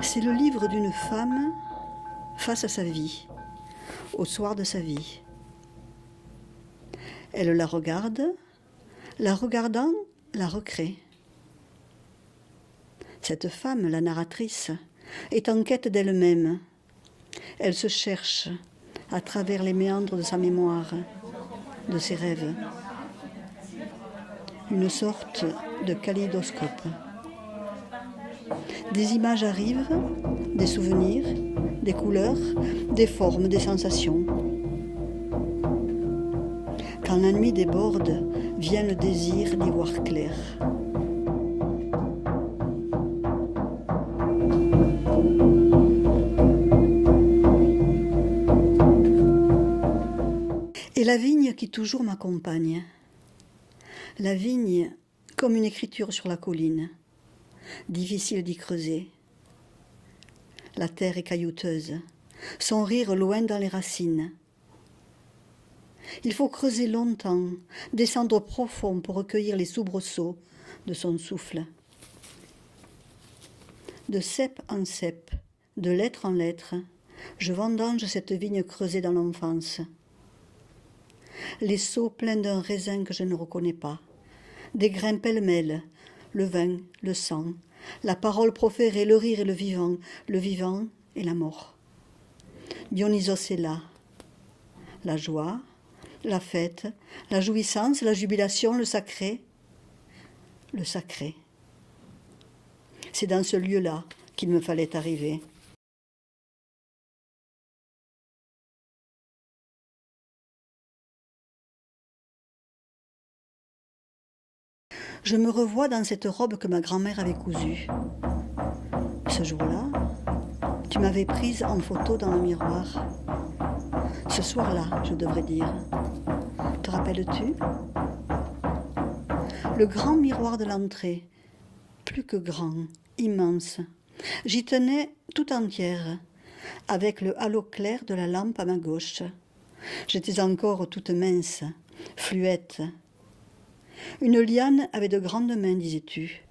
C'est le livre d'une femme face à sa vie, au soir de sa vie. Elle la regarde, la regardant, la recrée. Cette femme, la narratrice, est en quête d'elle-même. Elle se cherche à travers les méandres de sa mémoire, de ses rêves. Une sorte de kaléidoscope. Des images arrivent, des souvenirs, des couleurs, des formes, des sensations. Quand la nuit déborde, vient le désir d'y voir clair. Et la vigne qui toujours m'accompagne. La vigne comme une écriture sur la colline. Difficile d'y creuser. La terre est caillouteuse, son rire loin dans les racines. Il faut creuser longtemps, descendre profond pour recueillir les soubresauts de son souffle. De cep en cep, de lettre en lettre, je vendange cette vigne creusée dans l'enfance. Les seaux pleins d'un raisin que je ne reconnais pas, des grains pêle-mêle, le vin, le sang, la parole proférée, le rire et le vivant et la mort. Dionysos est là. La joie, la fête, la jouissance, la jubilation, le sacré. Le sacré. C'est dans ce lieu-là qu'il me fallait arriver. Je me revois dans cette robe que ma grand-mère avait cousue. Ce jour-là, tu m'avais prise en photo dans le miroir. Ce soir-là, je devrais dire. Te rappelles-tu? Le grand miroir de l'entrée, plus que grand, immense. J'y tenais tout entière, avec le halo clair de la lampe à ma gauche. J'étais encore toute mince, fluette. Une liane avait de grandes mains, disais-tu.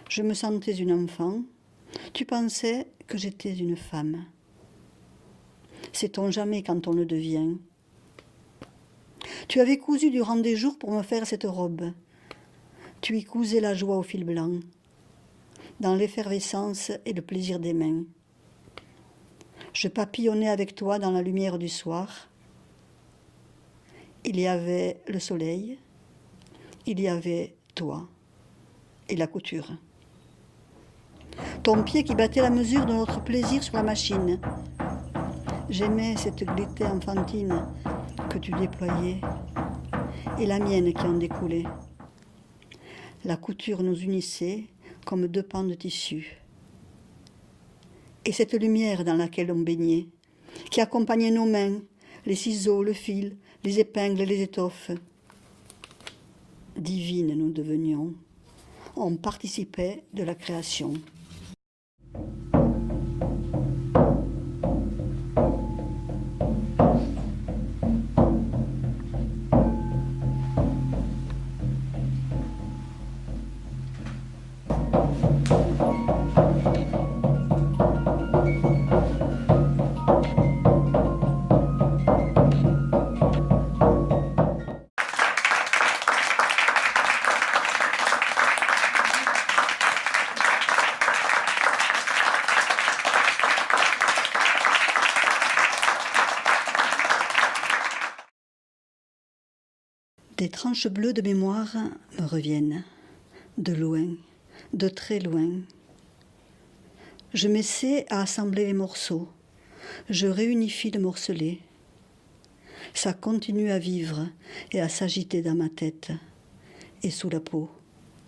Je me sentais une enfant. Tu pensais que j'étais une femme. Sait-on jamais quand on le devient? Tu avais cousu durant des jours pour me faire cette robe. Tu y cousais la joie au fil blanc, dans l'effervescence et le plaisir des mains. Je papillonnais avec toi dans la lumière du soir. Il y avait le soleil, il y avait toi et la couture. Ton pied qui battait la mesure de notre plaisir sur la machine. J'aimais cette gaieté enfantine que tu déployais et la mienne qui en découlait. La couture nous unissait comme deux pans de tissu. Et cette lumière dans laquelle on baignait, qui accompagnait nos mains, les ciseaux, le fil, les épingles, les étoffes. Divines nous devenions. On participait de la création. Des tranches bleues de mémoire me reviennent, de loin, de très loin. Je m'essaie à assembler les morceaux, je réunifie le morcelé. Ça continue à vivre et à s'agiter dans ma tête et sous la peau.